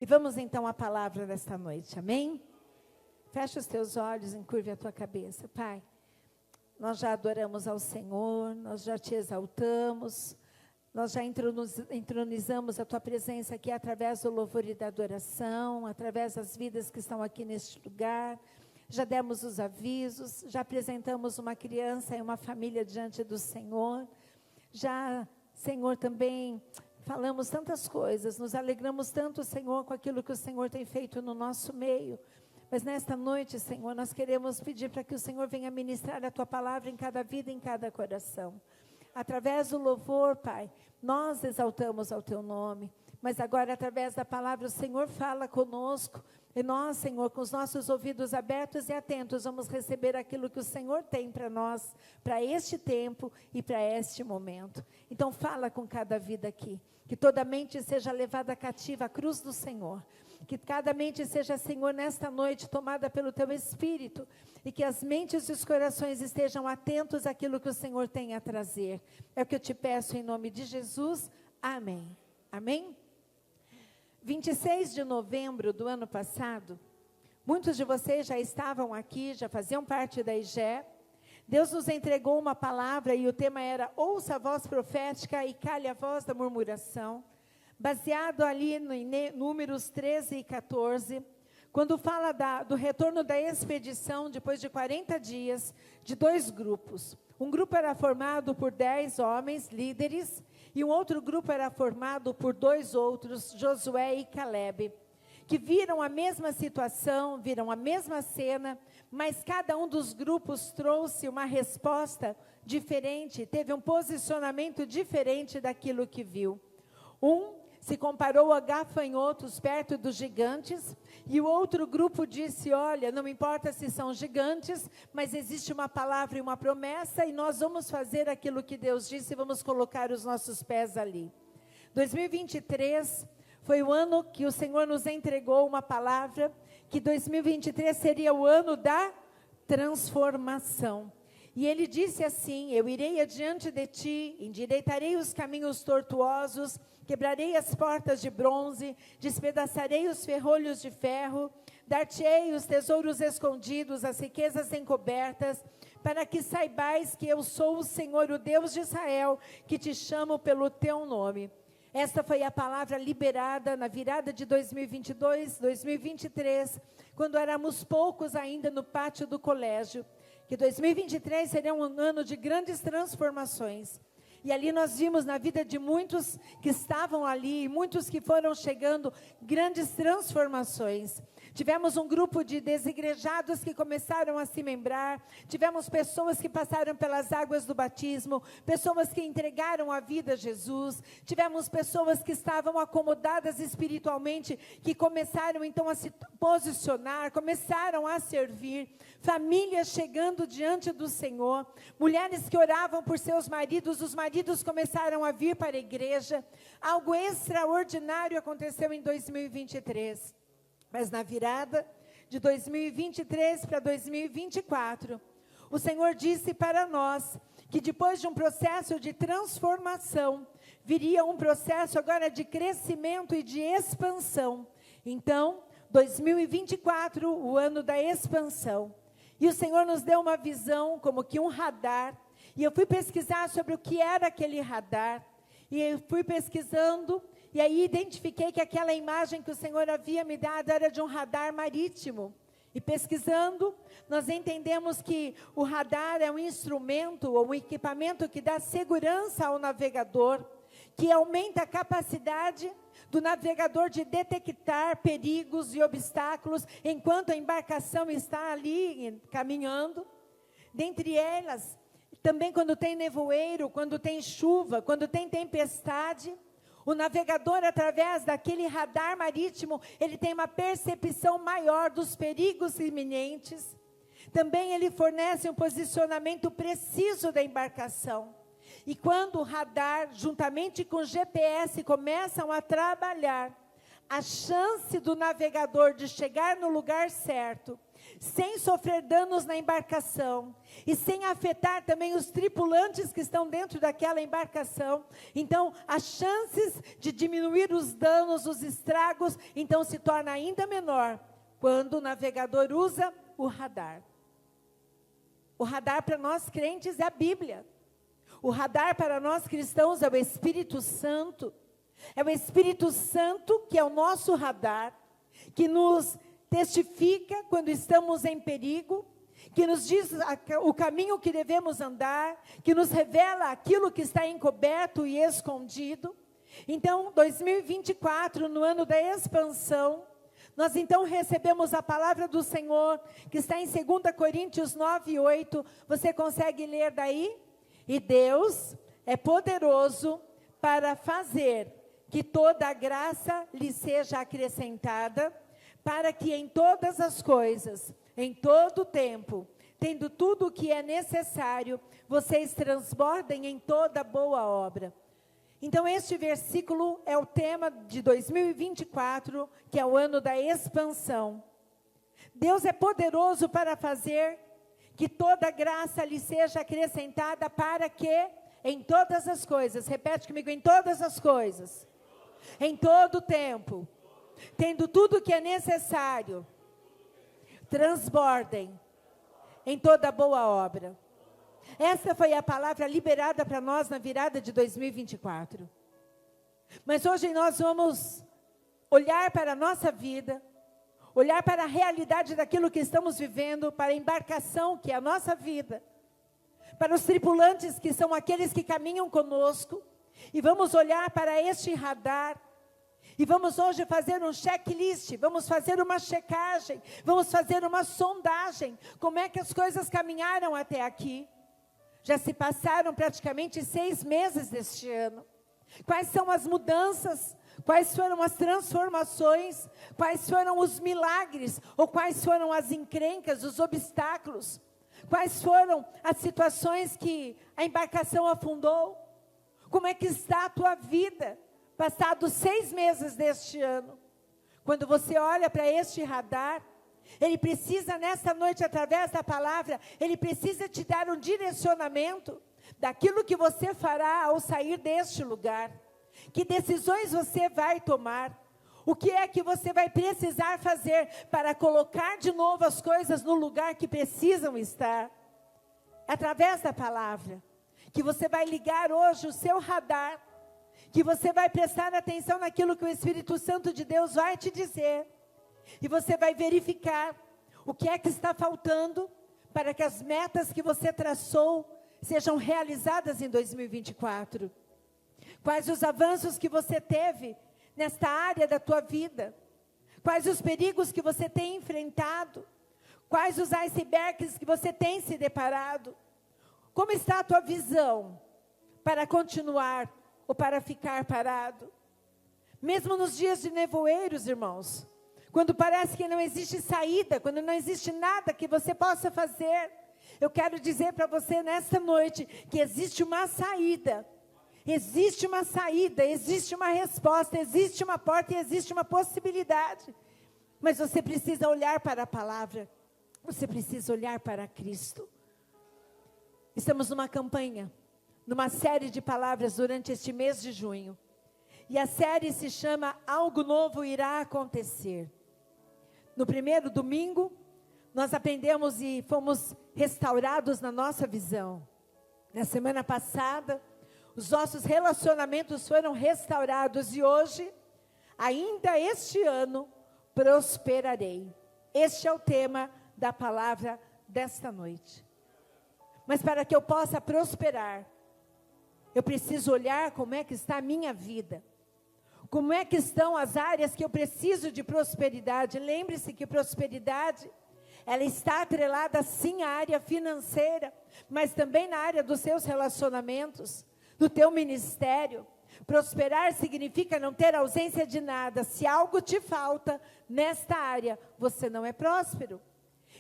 vamos então à palavra desta noite, amém? Fecha os teus olhos, encurve a tua cabeça. Pai, nós já adoramos ao Senhor, nós já te exaltamos, nós já entronizamos a tua presença aqui através do louvor e da adoração, através das vidas que estão aqui neste lugar. Já demos os avisos, já apresentamos uma criança e uma família diante do Senhor. Já, Senhor, também falamos tantas coisas, nos alegramos tanto, Senhor, com aquilo que o Senhor tem feito no nosso meio. Mas nesta noite, Senhor, nós queremos pedir para que o Senhor venha ministrar a tua palavra em cada vida, em cada coração. Através do louvor, Pai, nós exaltamos ao teu nome. Mas agora, através da palavra, o Senhor fala conosco. E nós, Senhor, com os nossos ouvidos abertos e atentos, vamos receber aquilo que o Senhor tem para nós, para este tempo e para este momento. Então, fala com cada vida aqui. Que toda mente seja levada cativa à cruz do Senhor. Que cada mente seja, Senhor, nesta noite tomada pelo Teu Espírito. E que as mentes e os corações estejam atentos àquilo que o Senhor tem a trazer. É o que eu te peço em nome de Jesus. Amém. Amém? 26 de novembro do ano passado, muitos de vocês já estavam aqui, já faziam parte da IGE. Deus nos entregou uma palavra e o tema era: ouça a voz profética e cale a voz da murmuração. Baseado ali no Números 13 e 14, quando fala do retorno da expedição, depois de 40 dias, de dois grupos. Um grupo era formado por 10 homens, líderes, e um outro grupo era formado por 2 outros, Josué e Calebe, que viram a mesma situação, viram a mesma cena, mas cada um dos grupos trouxe uma resposta diferente, teve um posicionamento diferente daquilo que viu. Um se comparou a gafanhotos perto dos gigantes, e o outro grupo disse: olha, não importa se são gigantes, mas existe uma palavra e uma promessa, e nós vamos fazer aquilo que Deus disse, e vamos colocar os nossos pés ali. 2023 foi o ano que o Senhor nos entregou uma palavra, que 2023 seria o ano da transformação. E ele disse assim: eu irei adiante de ti, endireitarei os caminhos tortuosos, quebrarei as portas de bronze, despedaçarei os ferrolhos de ferro, dar-te-ei os tesouros escondidos, as riquezas encobertas, para que saibais que eu sou o Senhor, o Deus de Israel, que te chamo pelo teu nome. Esta foi a palavra liberada na virada de 2022, 2023, quando éramos poucos ainda no pátio do colégio, que 2023 seria um ano de grandes transformações. E ali nós vimos na vida de muitos que estavam ali, muitos que foram chegando, grandes transformações. Tivemos um grupo de desigrejados que começaram a se membrar, tivemos pessoas que passaram pelas águas do batismo, pessoas que entregaram a vida a Jesus, tivemos pessoas que estavam acomodadas espiritualmente, que começaram então a se posicionar, começaram a servir, famílias chegando diante do Senhor, mulheres que oravam por seus maridos, os maridos começaram a vir para a igreja. Algo extraordinário aconteceu em 2023. Mas na virada de 2023 para 2024, o Senhor disse para nós que depois de um processo de transformação, viria um processo agora de crescimento e de expansão. Então, 2024, o ano da expansão. E o Senhor nos deu uma visão, como que um radar, e eu fui pesquisar sobre o que era aquele radar, e eu fui pesquisando, e aí identifiquei que aquela imagem que o Senhor havia me dado era de um radar marítimo. E pesquisando, nós entendemos que o radar é um instrumento ou um equipamento que dá segurança ao navegador, que aumenta a capacidade do navegador de detectar perigos e obstáculos enquanto a embarcação está ali caminhando. Dentre elas, também quando tem nevoeiro, quando tem chuva, quando tem tempestade, o navegador, através daquele radar marítimo, ele tem uma percepção maior dos perigos iminentes. Também ele fornece um posicionamento preciso da embarcação. E quando o radar, juntamente com o GPS, começam a trabalhar, a chance do navegador de chegar no lugar certo, sem sofrer danos na embarcação e sem afetar também os tripulantes que estão dentro daquela embarcação. Então, as chances de diminuir os danos, os estragos, então se torna ainda menor quando o navegador usa o radar. O radar para nós crentes é a Bíblia. O radar para nós cristãos é o Espírito Santo. É o Espírito Santo que é o nosso radar, que nos testifica quando estamos em perigo, que nos diz o caminho que devemos andar, que nos revela aquilo que está encoberto e escondido. Então, 2024, no ano da expansão, nós então recebemos a palavra do Senhor, que está em 2 Coríntios 9:8. Você consegue ler daí? E Deus é poderoso para fazer que toda a graça lhe seja acrescentada, para que em todas as coisas, em todo o tempo, tendo tudo o que é necessário, vocês transbordem em toda boa obra. Então, este versículo é o tema de 2024, que é o ano da expansão. Deus é poderoso para fazer que toda graça lhe seja acrescentada, para que, em todas as coisas, repete comigo, em todas as coisas, em todo o tempo, tendo tudo o que é necessário, transbordem em toda boa obra. Essa foi a palavra liberada para nós na virada de 2024. Mas hoje nós vamos olhar para a nossa vida, olhar para a realidade daquilo que estamos vivendo, para a embarcação que é a nossa vida, para os tripulantes que são aqueles que caminham conosco, e vamos olhar para este radar, e vamos hoje fazer um checklist, vamos fazer uma checagem, vamos fazer uma sondagem, como é que as coisas caminharam até aqui. Já se passaram praticamente 6 meses deste ano. Quais são as mudanças? Quais foram as transformações? Quais foram os milagres? Ou quais foram as encrencas, os obstáculos? Quais foram as situações que a embarcação afundou? Como é que está a tua vida, passados 6 meses deste ano? Quando você olha para este radar, ele precisa nessa noite, através da palavra, ele precisa te dar um direcionamento daquilo que você fará ao sair deste lugar. Que decisões você vai tomar? O que é que você vai precisar fazer para colocar de novo as coisas no lugar que precisam estar? Através da palavra, que você vai ligar hoje o seu radar, que você vai prestar atenção naquilo que o Espírito Santo de Deus vai te dizer. E você vai verificar o que é que está faltando para que as metas que você traçou sejam realizadas em 2024. Quais os avanços que você teve nesta área da tua vida? Quais os perigos que você tem enfrentado? Quais os icebergs que você tem se deparado? Como está a tua visão para continuar ou para ficar parado? Mesmo nos dias de nevoeiros, irmãos, quando parece que não existe saída, quando não existe nada que você possa fazer, eu quero dizer para você nesta noite que existe uma saída, existe uma resposta, existe uma porta e existe uma possibilidade. Mas você precisa olhar para a palavra, você precisa olhar para Cristo. Estamos numa campanha, numa série de palavras durante este mês de junho. E a série se chama Algo Novo Irá Acontecer. No primeiro domingo, nós aprendemos e fomos restaurados na nossa visão. Na semana passada, os nossos relacionamentos foram restaurados e hoje, ainda este ano, prosperarei. Este é o tema da palavra desta noite. Mas para que eu possa prosperar, eu preciso olhar como é que está a minha vida. Como é que estão as áreas que eu preciso de prosperidade? Lembre-se que prosperidade, ela está atrelada sim à área financeira, mas também na área dos seus relacionamentos, do teu ministério. Prosperar significa não ter ausência de nada. Se algo te falta nesta área, você não é próspero.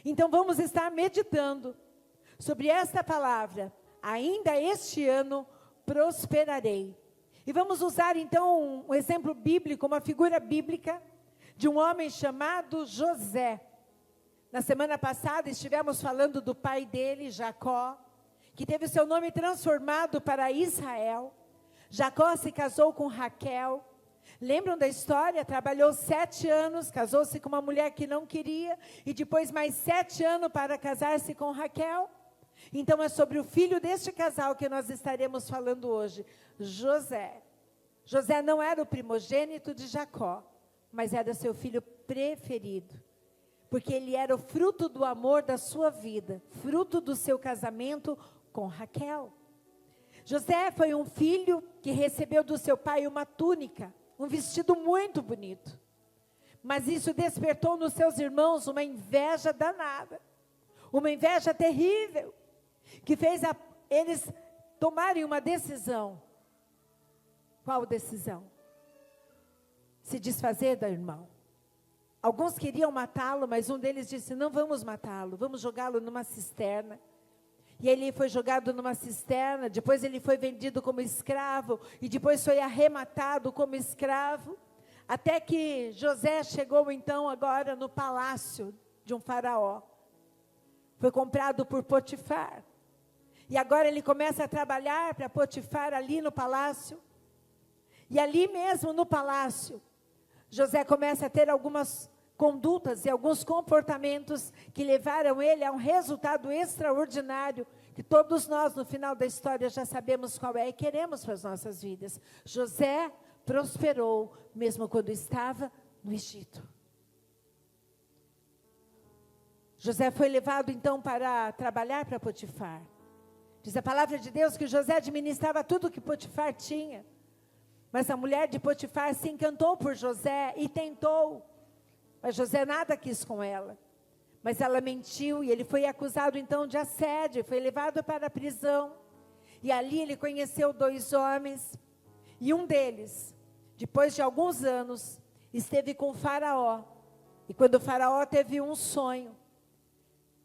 Então vamos estar meditando sobre esta palavra. Ainda este ano prosperarei. E vamos usar então um exemplo bíblico, uma figura bíblica de um homem chamado José. Na semana passada estivemos falando do pai dele, Jacó, que teve o seu nome transformado para Israel. Jacó se casou com Raquel. Lembram da história? Trabalhou 7 anos, casou-se com uma mulher que não queria, e depois mais 7 anos para casar-se com Raquel. Então é sobre o filho deste casal que nós estaremos falando hoje, José. José não era o primogênito de Jacó, mas era seu filho preferido, porque ele era o fruto do amor da sua vida, fruto do seu casamento com Raquel. José foi um filho que recebeu do seu pai uma túnica, um vestido muito bonito. Mas isso despertou nos seus irmãos uma inveja danada, uma inveja terrível, que fez eles tomarem uma decisão. Qual decisão? Se desfazer do irmão. Alguns queriam matá-lo, mas um deles disse, não vamos matá-lo, vamos jogá-lo numa cisterna. E ele foi jogado numa cisterna, depois ele foi vendido como escravo, e depois foi arrematado como escravo, até que José chegou então agora no palácio de um faraó. Foi comprado por Potifar. E agora ele começa a trabalhar para Potifar ali no palácio. E ali mesmo no palácio, José começa a ter algumas condutas e alguns comportamentos que levaram ele a um resultado extraordinário, que todos nós no final da história já sabemos qual é e queremos para as nossas vidas. José prosperou mesmo quando estava no Egito. José foi levado então para trabalhar para Potifar. Diz a palavra de Deus que José administrava tudo que Potifar tinha. Mas a mulher de Potifar se encantou por José e tentou. Mas José nada quis com ela. Mas ela mentiu e ele foi acusado então de assédio, foi levado para a prisão. E ali ele conheceu 2 homens. E um deles, depois de alguns anos, esteve com o faraó. E quando o faraó teve um sonho,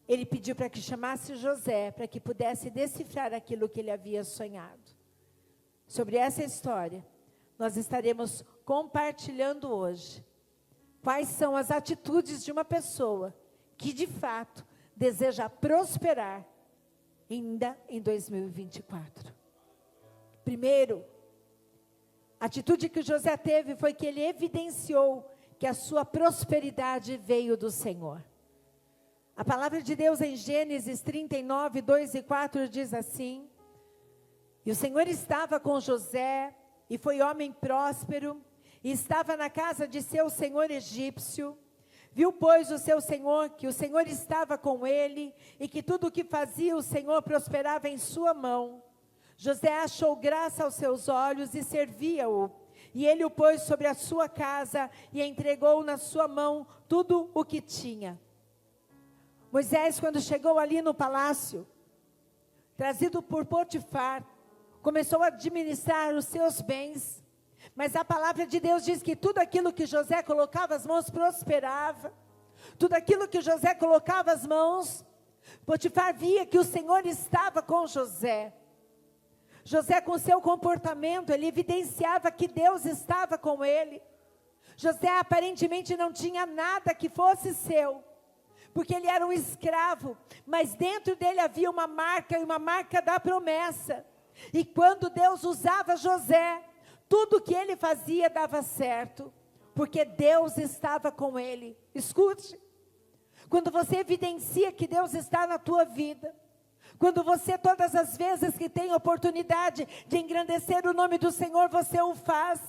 ele pediu para que chamasse José, para que pudesse decifrar aquilo que ele havia sonhado. Sobre essa história, nós estaremos compartilhando hoje. Quais são as atitudes de uma pessoa que, de fato, deseja prosperar ainda em 2024. Primeiro, a atitude que José teve foi que ele evidenciou que a sua prosperidade veio do Senhor. A palavra de Deus em Gênesis 39, 2 e 4 diz assim: E o Senhor estava com José, e foi homem próspero, e estava na casa de seu senhor egípcio. Viu, pois, o seu senhor, que o Senhor estava com ele, e que tudo o que fazia o Senhor prosperava em sua mão. José achou graça aos seus olhos e servia-o. E ele o pôs sobre a sua casa, e entregou na sua mão tudo o que tinha. Moisés, quando chegou ali no palácio, trazido por Potifar, começou a administrar os seus bens. Mas a palavra de Deus diz que tudo aquilo que José colocava as mãos prosperava. Tudo aquilo que José colocava as mãos, Potifar via que o Senhor estava com José. José, com seu comportamento, ele evidenciava que Deus estava com ele. José aparentemente não tinha nada que fosse seu, porque ele era um escravo, mas dentro dele havia uma marca, e uma marca da promessa. E quando Deus usava José, tudo que ele fazia dava certo, porque Deus estava com ele. Escute, quando você evidencia que Deus está na tua vida, quando você, todas as vezes que tem oportunidade de engrandecer o nome do Senhor, você o faz.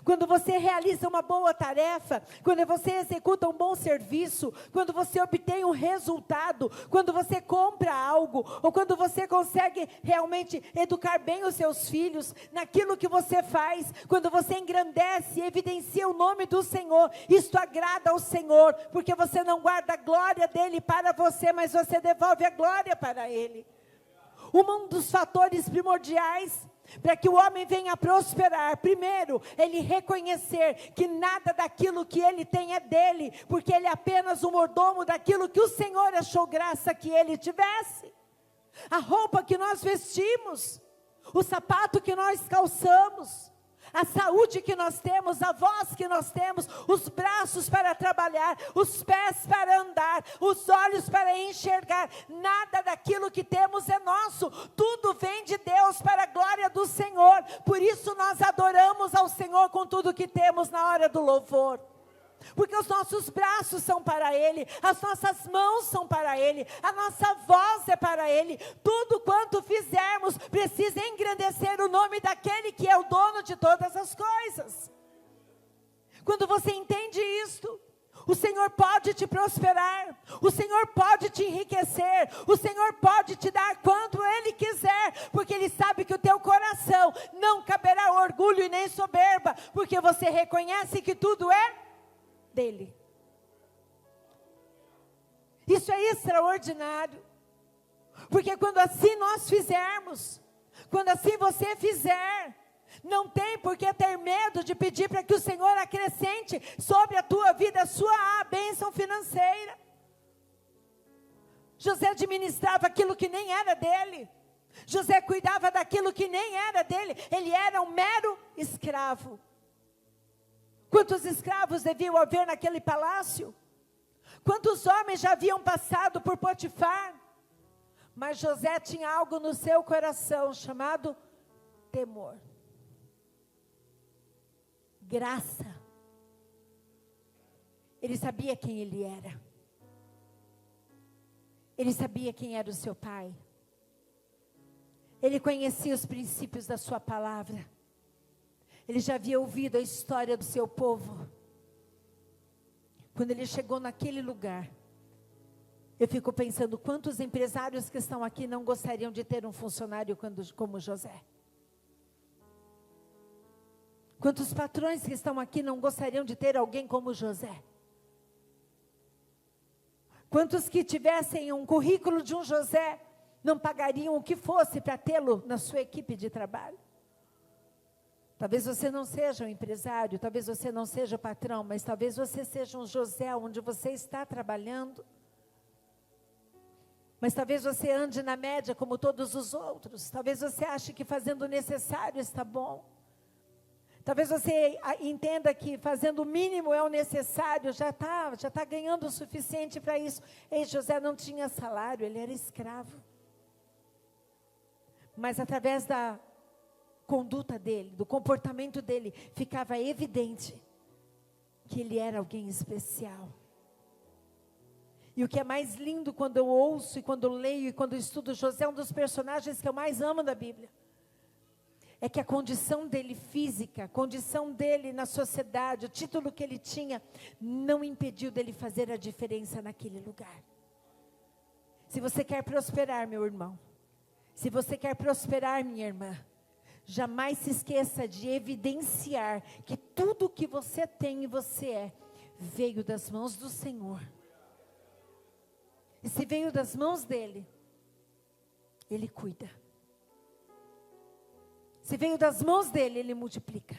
Quando você realiza uma boa tarefa, quando você executa um bom serviço, quando você obtém um resultado, quando você compra algo, ou quando você consegue realmente educar bem os seus filhos, naquilo que você faz, quando você engrandece e evidencia o nome do Senhor, isto agrada ao Senhor, porque você não guarda a glória dele para você, mas você devolve a glória para ele. Um dos fatores primordiais para que o homem venha a prosperar, primeiro, ele reconhecer que nada daquilo que ele tem é dele, porque ele é apenas um mordomo daquilo que o Senhor achou graça que ele tivesse. A roupa que nós vestimos, o sapato que nós calçamos, a saúde que nós temos, a voz que nós temos, os braços para trabalhar, os pés para andar, os olhos para enxergar. Nada daquilo que temos é nosso, tudo vem de Deus para a glória do Senhor. Por isso nós adoramos ao Senhor com tudo que temos na hora do louvor. Porque os nossos braços são para Ele, as nossas mãos são para Ele, a nossa voz é para Ele. Tudo quanto fizermos precisa engrandecer o nome daquele que é o dono de todas as coisas. Quando você entende isto, o Senhor pode te prosperar, o Senhor pode te enriquecer, o Senhor pode te dar quanto Ele quiser, porque Ele sabe que o teu coração não caberá orgulho e nem soberba, porque você reconhece que tudo é dele. Isso é extraordinário, porque quando assim nós fizermos, quando assim você fizer, não tem por que ter medo de pedir para que o Senhor acrescente sobre a tua vida a sua bênção financeira. José administrava aquilo que nem era dele, José cuidava daquilo que nem era dele, ele era um mero escravo. Quantos escravos deviam haver naquele palácio? Quantos homens já haviam passado por Potifar? Mas José tinha algo no seu coração chamado temor, graça. Ele sabia quem ele era. Ele sabia quem era o seu pai. Ele conhecia os princípios da sua palavra. Ele já havia ouvido a história do seu povo. Quando ele chegou naquele lugar, eu fico pensando quantos empresários que estão aqui não gostariam de ter um funcionário como José. Quantos patrões que estão aqui não gostariam de ter alguém como José. Quantos que tivessem um currículo de um José, não pagariam o que fosse para tê-lo na sua equipe de trabalho. Talvez você não seja um empresário, talvez você não seja patrão, mas talvez você seja um José onde você está trabalhando. Mas talvez você ande na média como todos os outros. Talvez você ache que fazendo o necessário está bom. Talvez você entenda que fazendo o mínimo é o necessário, já está ganhando o suficiente para isso. Ei, José não tinha salário, ele era escravo. Mas através da conduta dele, do comportamento dele, ficava evidente que ele era alguém especial. E o que é mais lindo quando eu ouço e quando eu leio e quando eu estudo José, é um dos personagens que eu mais amo da Bíblia. É que a condição dele física, a condição dele na sociedade, o título que ele tinha, não impediu dele fazer a diferença naquele lugar. Se você quer prosperar, meu irmão, se você quer prosperar, minha irmã, jamais se esqueça de evidenciar que tudo que você tem e você é, veio das mãos do Senhor. E se veio das mãos dele, ele cuida. Se veio das mãos dele, ele multiplica.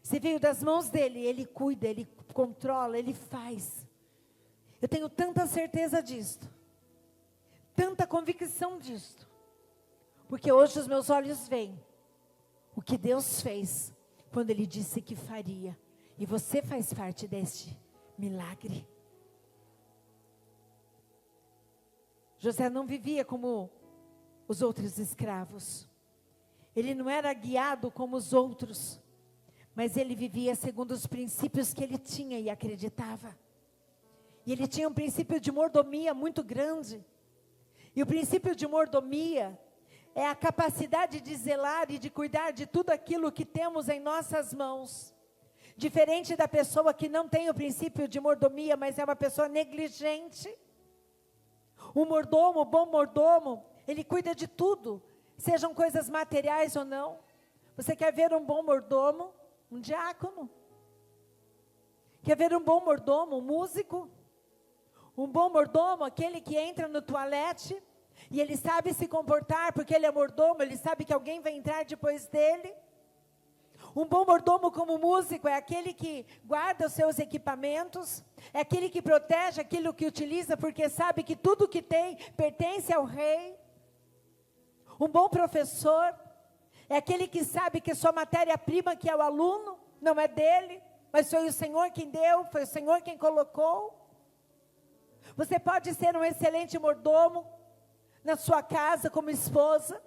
Se veio das mãos dele, ele cuida, ele controla, ele faz. Eu tenho tanta certeza disto, tanta convicção disto, porque hoje os meus olhos veem o que Deus fez quando Ele disse que faria. E você faz parte deste milagre. José não vivia como os outros escravos. Ele não era guiado como os outros. Mas ele vivia segundo os princípios que ele tinha e acreditava. E ele tinha um princípio de mordomia muito grande. E o princípio de mordomia é a capacidade de zelar e de cuidar de tudo aquilo que temos em nossas mãos. Diferente da pessoa que não tem o princípio de mordomia, mas é uma pessoa negligente. O mordomo, o bom mordomo, ele cuida de tudo, sejam coisas materiais ou não. Você quer ver um bom mordomo? Um diácono. Quer ver um bom mordomo? Um músico. Um bom mordomo, aquele que entra no toalete e ele sabe se comportar, porque ele é mordomo, ele sabe que alguém vai entrar depois dele. Um bom mordomo como músico é aquele que guarda os seus equipamentos, é aquele que protege aquilo que utiliza, porque sabe que tudo que tem pertence ao rei. Um bom professor É aquele que sabe que sua matéria-prima, que é o aluno, não é dele, mas foi o Senhor quem deu, foi o Senhor quem colocou. Você pode ser um excelente mordomo na sua casa como esposa,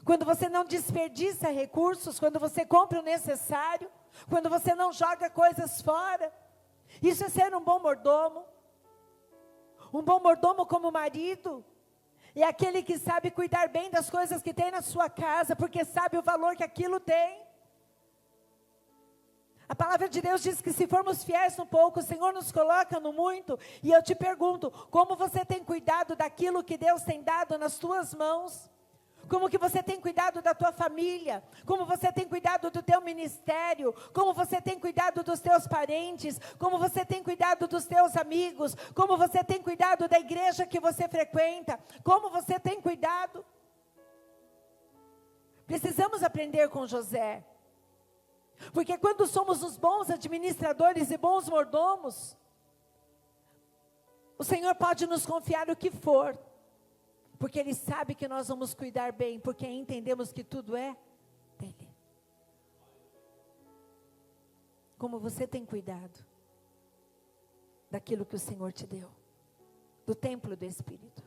quando você não desperdiça recursos, quando você compra o necessário, quando você não joga coisas fora. Isso é ser um bom mordomo. Um bom mordomo como marido é aquele que sabe cuidar bem das coisas que tem na sua casa, porque sabe o valor que aquilo tem. A palavra de Deus diz que se formos fiéis no pouco, o Senhor nos coloca no muito. E eu te pergunto, como você tem cuidado daquilo que Deus tem dado nas tuas mãos? Como que você tem cuidado da tua família? Como você tem cuidado do teu ministério? Como você tem cuidado dos teus parentes? Como você tem cuidado dos teus amigos? Como você tem cuidado da igreja que você frequenta? Como você tem cuidado? Precisamos aprender com José. Porque quando somos os bons administradores e bons mordomos, o Senhor pode nos confiar o que for, porque Ele sabe que nós vamos cuidar bem, porque entendemos que tudo é dele. Como você tem cuidado daquilo que o Senhor te deu, do templo do Espírito?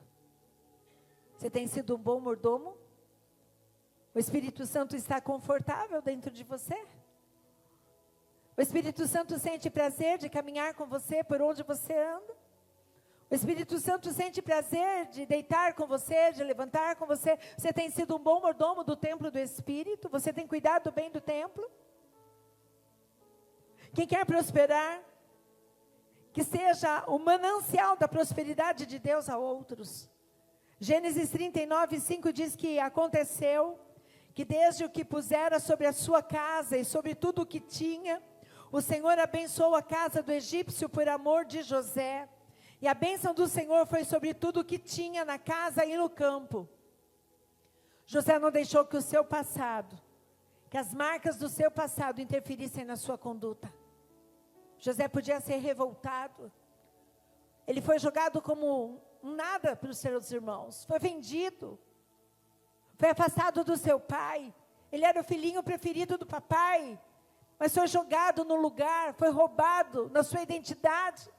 Você tem sido um bom mordomo? O Espírito Santo está confortável dentro de você? O Espírito Santo sente prazer de caminhar com você por onde você anda? O Espírito Santo sente prazer de deitar com você, de levantar com você? Você tem sido um bom mordomo do templo do Espírito? Você tem cuidado bem do templo? Quem quer prosperar, que seja o manancial da prosperidade de Deus a outros. Gênesis 39, 5 diz que aconteceu que desde o que pusera sobre a sua casa e sobre tudo o que tinha, o Senhor abençoou a casa do egípcio por amor de José. E a bênção do Senhor foi sobre tudo o que tinha na casa e no campo. José não deixou que o seu passado, que as marcas do seu passado interferissem na sua conduta. José podia ser revoltado. Ele foi jogado como um nada para os seus irmãos. Foi vendido. Foi afastado do seu pai. Ele era o filhinho preferido do papai. Mas foi jogado no lugar, foi roubado na sua identidade.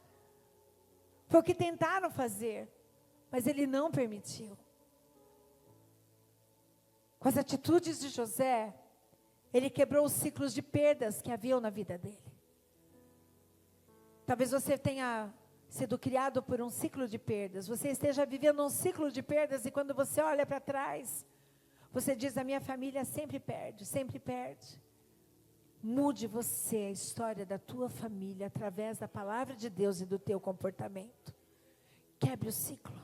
Foi o que tentaram fazer, mas ele não permitiu. Com as atitudes de José, ele quebrou os ciclos de perdas que haviam na vida dele. Talvez você tenha sido criado por um ciclo de perdas, você esteja vivendo um ciclo de perdas e quando você olha para trás, você diz, a minha família sempre perde, sempre perde. Mude você a história da tua família através da palavra de Deus e do teu comportamento. Quebre o ciclo.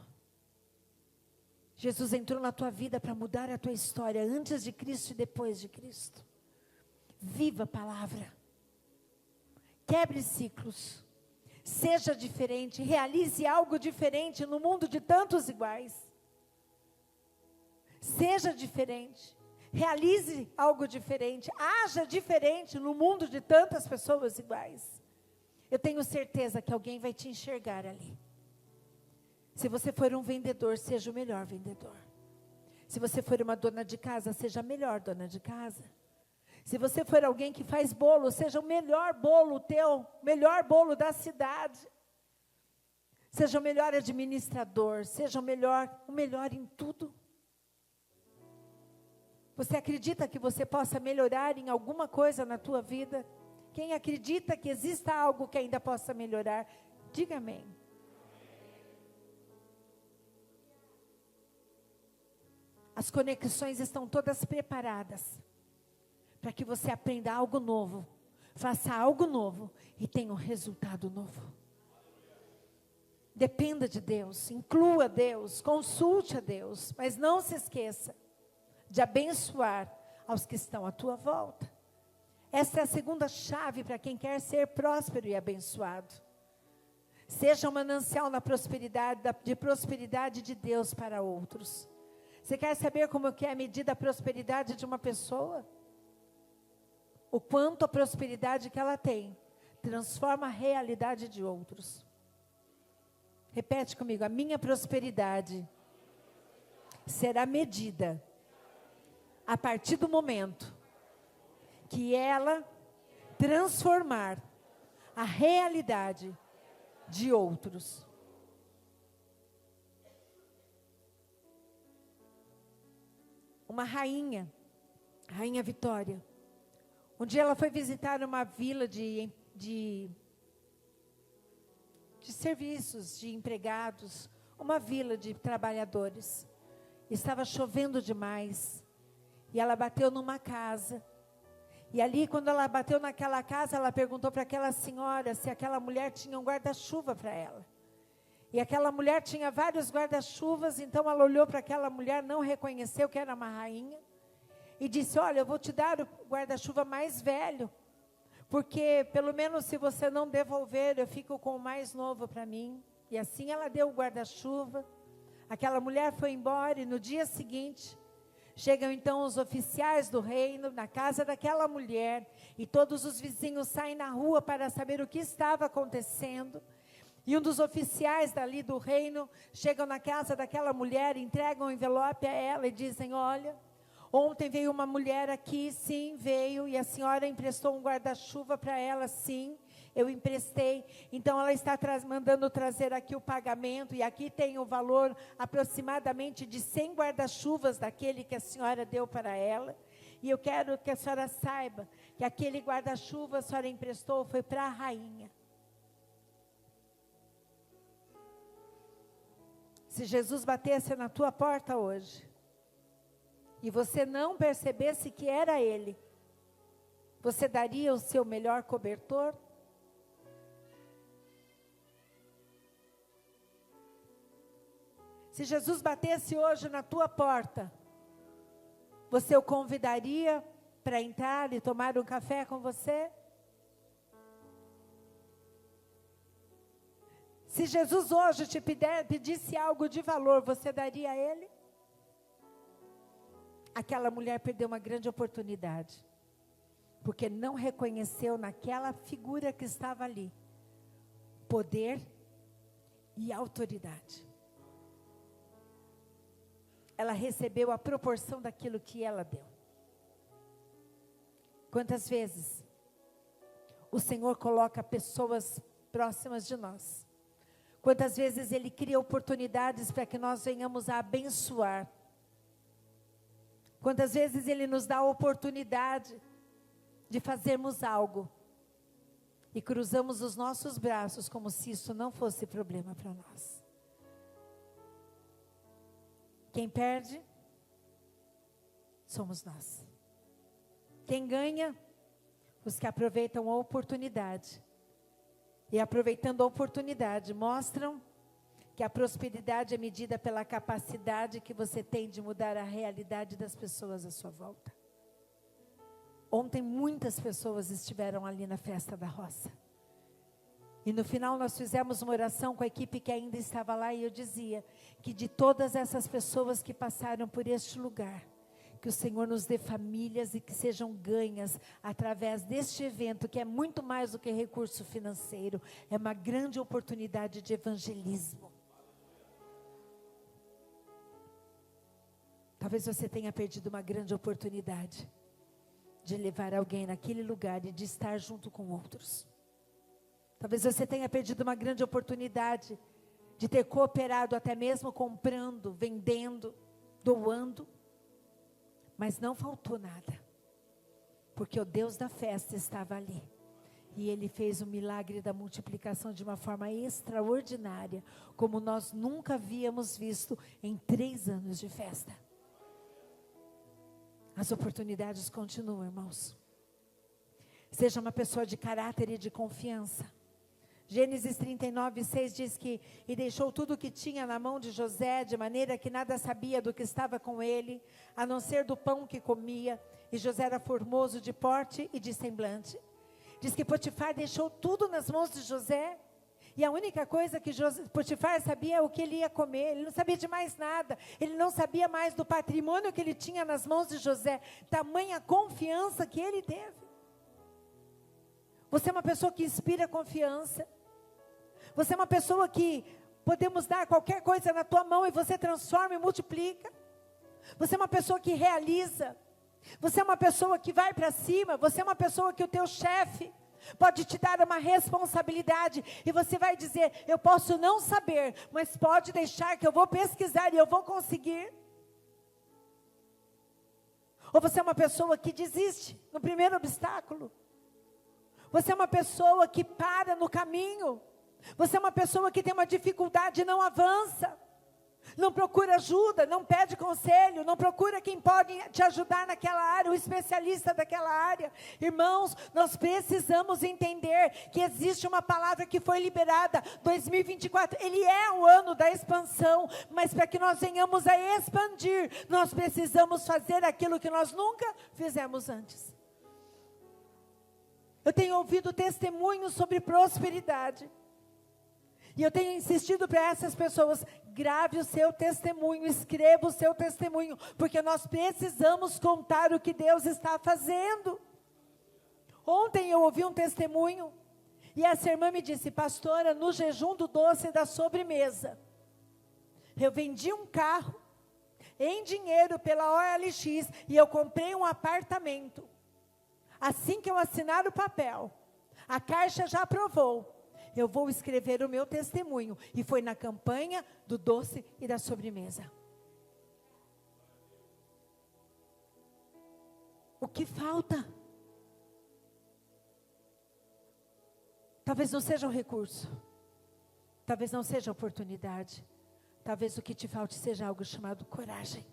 Jesus entrou na tua vida para mudar a tua história antes de Cristo e depois de Cristo. Viva a palavra. Quebre ciclos. Seja diferente, realize algo diferente no mundo de tantos iguais. Seja diferente. Realize algo diferente, haja diferente no mundo de tantas pessoas iguais. Eu tenho certeza que alguém vai te enxergar ali. Se você for um vendedor, seja o melhor vendedor. Se você for uma dona de casa, seja a melhor dona de casa. Se você for alguém que faz bolo, seja o melhor bolo teu, melhor bolo da cidade. Seja o melhor administrador, seja o melhor em tudo. Você acredita que você possa melhorar em alguma coisa na tua vida? Quem acredita que exista algo que ainda possa melhorar, diga amém. As conexões estão todas preparadas para que você aprenda algo novo, faça algo novo e tenha um resultado novo. Dependa de Deus, inclua Deus, consulte a Deus, mas não se esqueça de abençoar aos que estão à tua volta. Essa é a segunda chave para quem quer ser próspero e abençoado. Seja um manancial de prosperidade de Deus para outros. Você quer saber como que é a medida da prosperidade de uma pessoa? O quanto a prosperidade que ela tem transforma a realidade de outros. Repete comigo, a minha prosperidade será medida a partir do momento que ela transformar a realidade de outros. Uma rainha, Rainha Vitória, um dia ela foi visitar uma vila de serviços, de empregados, uma vila de trabalhadores. Estava chovendo demais, e ela bateu numa casa. E ali, quando ela bateu naquela casa, ela perguntou para aquela senhora se aquela mulher tinha um guarda-chuva para ela. E aquela mulher tinha vários guarda-chuvas, então ela olhou para aquela mulher, não reconheceu que era uma rainha, e disse: olha, eu vou te dar o guarda-chuva mais velho, porque pelo menos se você não devolver, eu fico com o mais novo para mim. E assim ela deu o guarda-chuva. Aquela mulher foi embora, e no dia seguinte, chegam então os oficiais do reino na casa daquela mulher, e todos os vizinhos saem na rua para saber o que estava acontecendo. E um dos oficiais dali do reino chegam na casa daquela mulher, entregam um envelope a ela e dizem: olha, ontem veio uma mulher aqui, sim, veio, e a senhora emprestou um guarda-chuva para ela, sim, eu emprestei. Então ela está mandando trazer aqui o pagamento, e aqui tem o valor aproximadamente de 100 guarda-chuvas daquele que a senhora deu para ela. E eu quero que a senhora saiba que aquele guarda-chuva a senhora emprestou foi para a rainha. Se Jesus batesse na tua porta hoje, e você não percebesse que era Ele, você daria o seu melhor cobertor? Se Jesus batesse hoje na tua porta, você o convidaria para entrar e tomar um café com você? Se Jesus hoje te pedisse algo de valor, você daria a Ele? Aquela mulher perdeu uma grande oportunidade, porque não reconheceu naquela figura que estava ali poder e autoridade. Ela recebeu a proporção daquilo que ela deu. Quantas vezes o Senhor coloca pessoas próximas de nós? Quantas vezes Ele cria oportunidades para que nós venhamos a abençoar? Quantas vezes Ele nos dá a oportunidade de fazermos algo e cruzamos os nossos braços como se isso não fosse problema para nós? Quem perde somos nós. Quem ganha? Os que aproveitam a oportunidade. E aproveitando a oportunidade, mostram que a prosperidade é medida pela capacidade que você tem de mudar a realidade das pessoas à sua volta. Ontem muitas pessoas estiveram ali na festa da roça. E no final nós fizemos uma oração com a equipe que ainda estava lá, e eu dizia que de todas essas pessoas que passaram por este lugar, que o Senhor nos dê famílias e que sejam ganhas através deste evento, que é muito mais do que recurso financeiro, é uma grande oportunidade de evangelismo. Talvez você tenha perdido uma grande oportunidade de levar alguém naquele lugar e de estar junto com outros. Talvez você tenha perdido uma grande oportunidade de ter cooperado, até mesmo comprando, vendendo, doando. Mas não faltou nada, porque o Deus da festa estava ali. E Ele fez o milagre da multiplicação de uma forma extraordinária, como nós nunca havíamos visto em 3 anos de festa. As oportunidades continuam, irmãos. Seja uma pessoa de caráter e de confiança. Gênesis 39:6 diz que: e deixou tudo o que tinha na mão de José, de maneira que nada sabia do que estava com ele, a não ser do pão que comia. E José era formoso de porte e de semblante. Diz que Potifar deixou tudo nas mãos de José, e a única coisa que Potifar sabia é o que ele ia comer. Ele não sabia de mais nada. Ele não sabia mais do patrimônio que ele tinha nas mãos de José. Tamanha confiança que ele teve. Você é uma pessoa que inspira confiança. Você é uma pessoa que podemos dar qualquer coisa na tua mão e você transforma e multiplica. Você é uma pessoa que realiza. Você é uma pessoa que vai para cima, você é uma pessoa que o teu chefe pode te dar uma responsabilidade e você vai dizer, eu posso não saber, mas pode deixar que eu vou pesquisar e eu vou conseguir. Ou você é uma pessoa que desiste no primeiro obstáculo. Você é uma pessoa que para no caminho. Você é uma pessoa que tem uma dificuldade e não avança. Não procura ajuda, não pede conselho, não procura quem pode te ajudar naquela área, o especialista daquela área. Irmãos, nós precisamos entender que existe uma palavra que foi liberada, 2024, ele é o ano da expansão, mas para que nós venhamos a expandir, nós precisamos fazer aquilo que nós nunca fizemos antes. Eu tenho ouvido testemunhos sobre prosperidade. E eu tenho insistido para essas pessoas, grave o seu testemunho, escreva o seu testemunho, porque nós precisamos contar o que Deus está fazendo. Ontem eu ouvi um testemunho, e essa irmã me disse, pastora, no jejum do doce e da sobremesa, eu vendi um carro, em dinheiro pela OLX, e eu comprei um apartamento. Assim que eu assinar o papel, a Caixa já aprovou, eu vou escrever o meu testemunho. E foi na campanha do doce e da sobremesa. O que falta? Talvez não seja o recurso. Talvez não seja a oportunidade. Talvez o que te falte seja algo chamado coragem.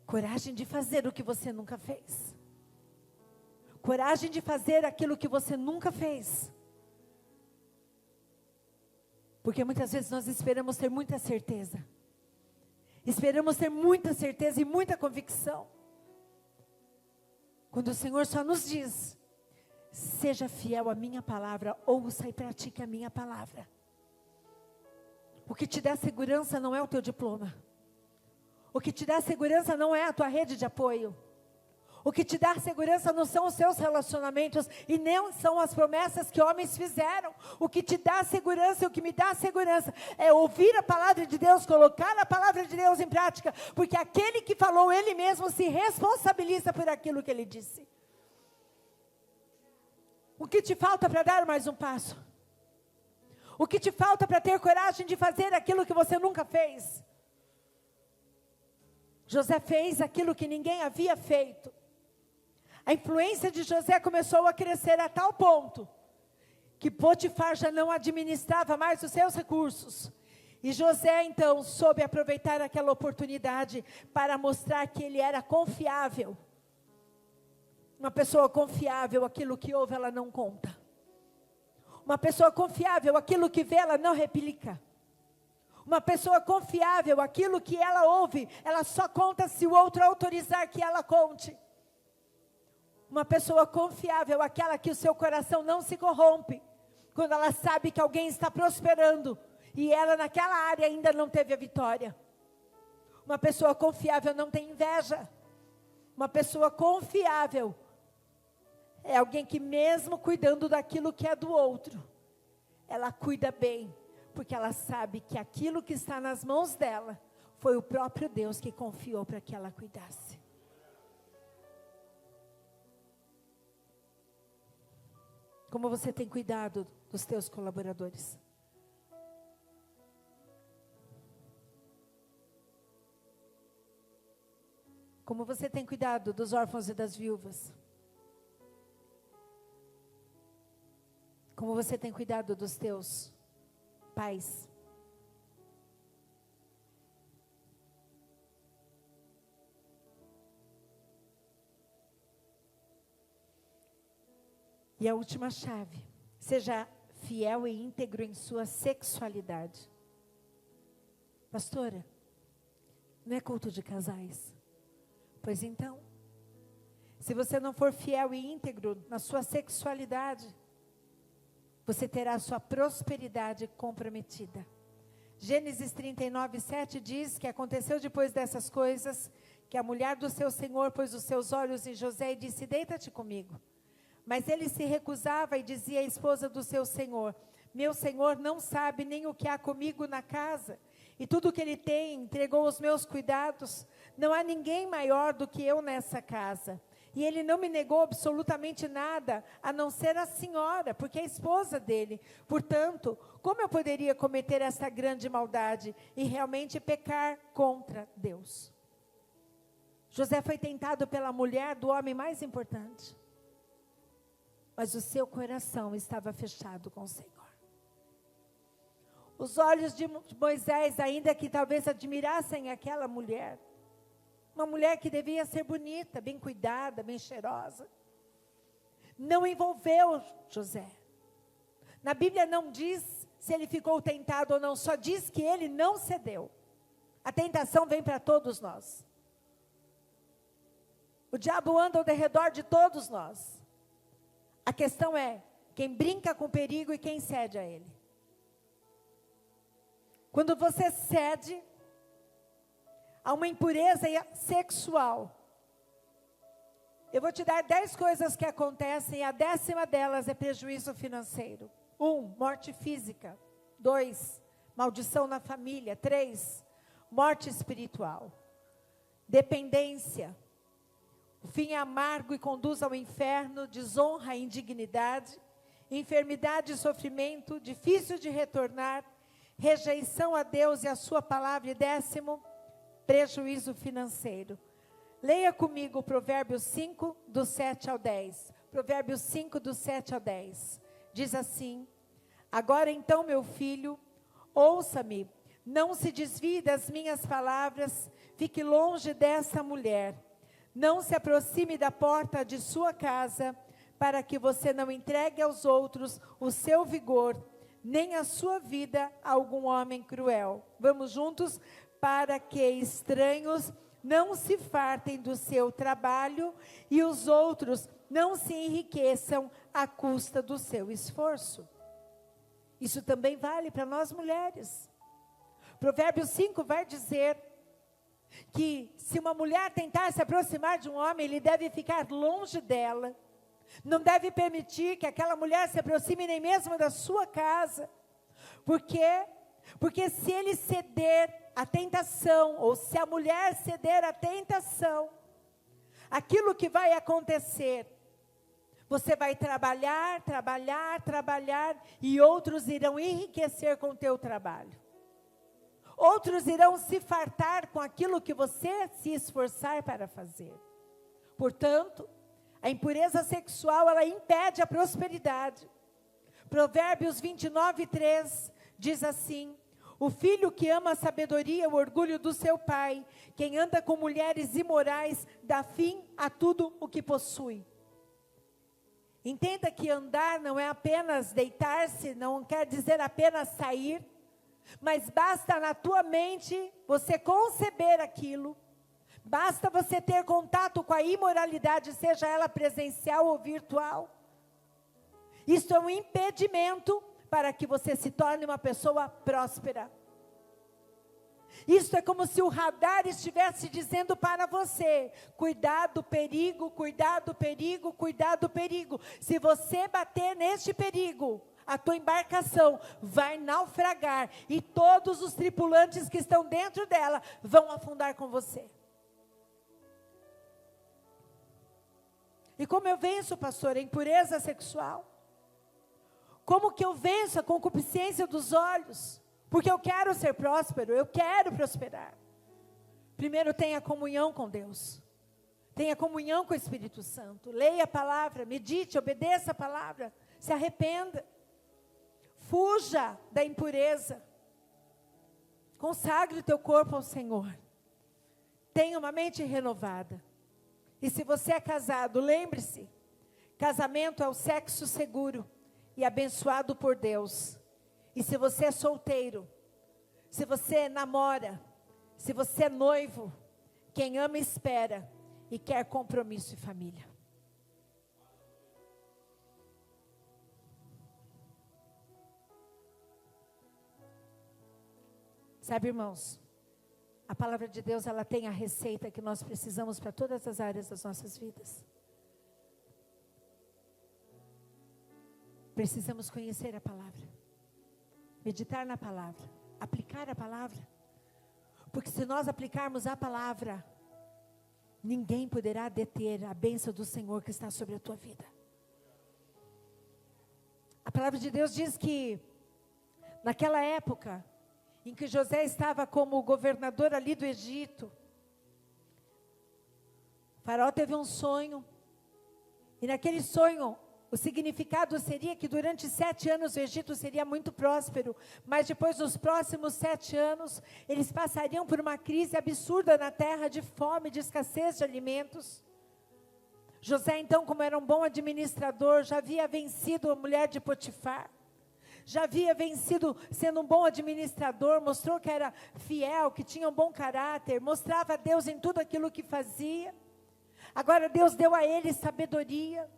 Coragem de fazer o que você nunca fez. Coragem de fazer aquilo que você nunca fez. Porque muitas vezes nós esperamos ter muita certeza. Esperamos ter muita certeza e muita convicção. Quando o Senhor só nos diz, seja fiel à minha palavra, ouça e pratique a minha palavra. O que te dá segurança não é o teu diploma. O que te dá segurança não é a tua rede de apoio. O que te dá segurança não são os seus relacionamentos e nem são as promessas que homens fizeram. O que te dá segurança e o que me dá segurança é ouvir a palavra de Deus, colocar a palavra de Deus em prática, porque aquele que falou, ele mesmo se responsabiliza por aquilo que ele disse. O que te falta para dar mais um passo? O que te falta para ter coragem de fazer aquilo que você nunca fez? José fez aquilo que ninguém havia feito. A influência de José começou a crescer a tal ponto que Potifar já não administrava mais os seus recursos. E José então soube aproveitar aquela oportunidade para mostrar que ele era confiável. Uma pessoa confiável, aquilo que ouve ela não conta. Uma pessoa confiável, aquilo que vê ela não replica. Uma pessoa confiável, aquilo que ela ouve, ela só conta se o outro autorizar que ela conte. Uma pessoa confiável, aquela que o seu coração não se corrompe, quando ela sabe que alguém está prosperando, e ela naquela área ainda não teve a vitória. Uma pessoa confiável não tem inveja. Uma pessoa confiável é alguém que mesmo cuidando daquilo que é do outro, ela cuida bem, porque ela sabe que aquilo que está nas mãos dela, foi o próprio Deus que confiou para que ela cuidasse. Como você tem cuidado dos teus colaboradores? Como você tem cuidado dos órfãos e das viúvas? Como você tem cuidado dos teus pais? E a última chave, seja fiel e íntegro em sua sexualidade. Pastora, não é culto de casais? Pois então, se você não for fiel e íntegro na sua sexualidade, você terá a sua prosperidade comprometida. Gênesis 39, 7 diz que aconteceu depois dessas coisas, que a mulher do seu senhor pôs os seus olhos em José e disse, deita-te comigo. Mas ele se recusava e dizia à esposa do seu senhor, meu senhor não sabe nem o que há comigo na casa. e tudo que ele tem entregou aos meus cuidados. Não há ninguém maior do que eu nessa casa. E ele não me negou absolutamente nada, a não ser a senhora, porque é a esposa dele. Portanto, como eu poderia cometer essa grande maldade e realmente pecar contra Deus? José foi tentado pela mulher do homem mais importante. Mas o seu coração estava fechado com o Senhor. Os olhos de Moisés, ainda que talvez admirassem aquela mulher, uma mulher que devia ser bonita, bem cuidada, bem cheirosa, não envolveu José. Na Bíblia não diz se ele ficou tentado ou não, só diz que ele não cedeu. A tentação vem para todos nós. O diabo anda ao redor de todos nós. A questão é quem brinca com o perigo e quem cede a ele. Quando você cede a uma impureza sexual, eu vou te dar 10 coisas que acontecem, e a 10ª delas é prejuízo financeiro. 1, morte física. 2, maldição na família. 3, morte espiritual. Dependência. O fim é amargo e conduz ao inferno, desonra e indignidade, enfermidade e sofrimento, difícil de retornar, rejeição a Deus e a sua palavra. E 10º, prejuízo financeiro. Leia comigo Provérbios 5, do 7 ao 10. Provérbios 5, do 7 ao 10. Diz assim: agora então, meu filho, ouça-me, não se desvie das minhas palavras, fique longe dessa mulher. Não se aproxime da porta de sua casa, para que você não entregue aos outros o seu vigor, nem a sua vida a algum homem cruel. Vamos juntos? Para que estranhos não se fartem do seu trabalho e os outros não se enriqueçam à custa do seu esforço. Isso também vale para nós mulheres. Provérbios 5 vai dizer que se uma mulher tentar se aproximar de um homem, ele deve ficar longe dela. Não deve permitir que aquela mulher se aproxime nem mesmo da sua casa. Por quê? Porque se ele ceder à tentação, ou se a mulher ceder à tentação, aquilo que vai acontecer, você vai trabalhar, e outros irão enriquecer com o teu trabalho. Outros irão se fartar com aquilo que você se esforçar para fazer. Portanto, a impureza sexual, ela impede a prosperidade. Provérbios 29, 3 diz assim: o filho que ama a sabedoria, o orgulho do seu pai, quem anda com mulheres imorais, dá fim a tudo o que possui. Entenda que andar não é apenas deitar-se, não quer dizer apenas sair, mas basta na tua mente você conceber aquilo, basta você ter contato com a imoralidade, seja ela presencial ou virtual. Isso é um impedimento para que você se torne uma pessoa próspera. Isso é como se o radar estivesse dizendo para você: cuidado, perigo, cuidado, perigo, cuidado, perigo. Se você bater neste perigo, a tua embarcação vai naufragar e todos os tripulantes que estão dentro dela vão afundar com você. E como eu venço, pastor, a impureza sexual? Como que eu venço a concupiscência dos olhos? Porque eu quero ser próspero, eu quero prosperar. Primeiro, tenha comunhão com Deus. Tenha comunhão com o Espírito Santo. Leia a palavra, medite, obedeça a palavra. Se arrependa. Fuja da impureza. Consagre o teu corpo ao Senhor. Tenha uma mente renovada. E se você é casado, lembre-se, casamento é o sexo seguro e abençoado por Deus. E se você é solteiro, se você namora, se você é noivo, quem ama espera e quer compromisso e família. Sabe, irmãos, a palavra de Deus, ela tem a receita que nós precisamos para todas as áreas das nossas vidas. Precisamos conhecer a palavra, meditar na palavra, aplicar a palavra, Porque se nós aplicarmos a palavra, ninguém poderá deter a bênção do Senhor que está sobre a tua vida. A palavra de Deus diz que, naquela época, em que José estava como governador ali do Egito, o faraó teve um sonho, e naquele sonho, o significado seria que durante 7 anos o Egito seria muito próspero, mas depois dos próximos 7 anos, eles passariam por uma crise absurda na terra de fome, de escassez de alimentos. José então, como era um bom administrador, já havia vencido a mulher de Potifar, já havia vencido sendo um bom administrador, mostrou que era fiel, que tinha um bom caráter, mostrava a Deus em tudo aquilo que fazia. Agora Deus deu a ele sabedoria.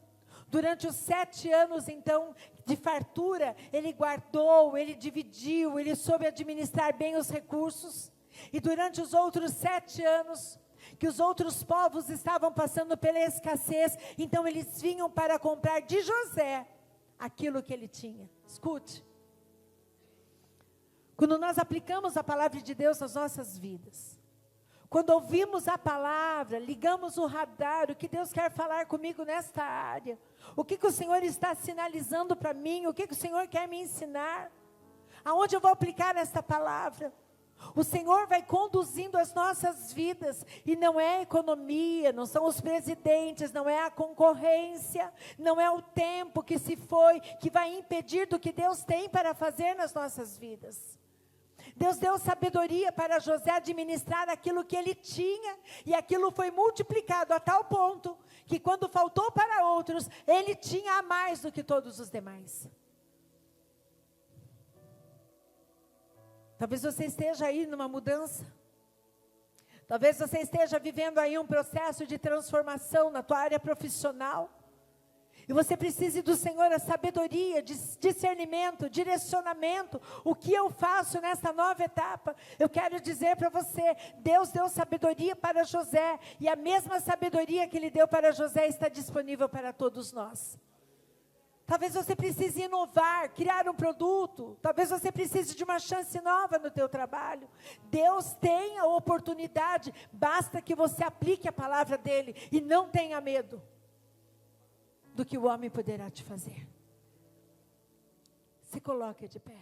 Durante os 7 anos, então, de fartura, ele guardou, ele dividiu, ele soube administrar bem os recursos. E durante os outros 7 anos, que os outros povos estavam passando pela escassez, então eles vinham para comprar de José aquilo que ele tinha. Escute. Quando nós aplicamos a palavra de Deus nas nossas vidas, quando ouvimos a palavra, ligamos o radar, o que Deus quer falar comigo nesta área, o que o Senhor está sinalizando para mim, o que o Senhor quer me ensinar, aonde eu vou aplicar esta palavra. O Senhor vai conduzindo as nossas vidas, e não é a economia, não são os presidentes, não é a concorrência, não é o tempo que se foi, que vai impedir do que Deus tem para fazer nas nossas vidas. Deus deu sabedoria para José administrar aquilo que ele tinha, e aquilo foi multiplicado a tal ponto, que quando faltou para outros, ele tinha a mais do que todos os demais. Talvez você esteja aí numa mudança, talvez você esteja vivendo aí um processo de transformação na tua área profissional, e você precise do Senhor a sabedoria, discernimento, direcionamento. O que eu faço nessa nova etapa? Eu quero dizer para você, Deus deu sabedoria para José, e a mesma sabedoria que Ele deu para José está disponível para todos nós. Talvez você precise inovar, criar um produto. Talvez você precise de uma chance nova no teu trabalho. Deus tem a oportunidade, basta que você aplique a palavra dEle e não tenha medo do que o homem poderá te fazer. Se coloque de pé.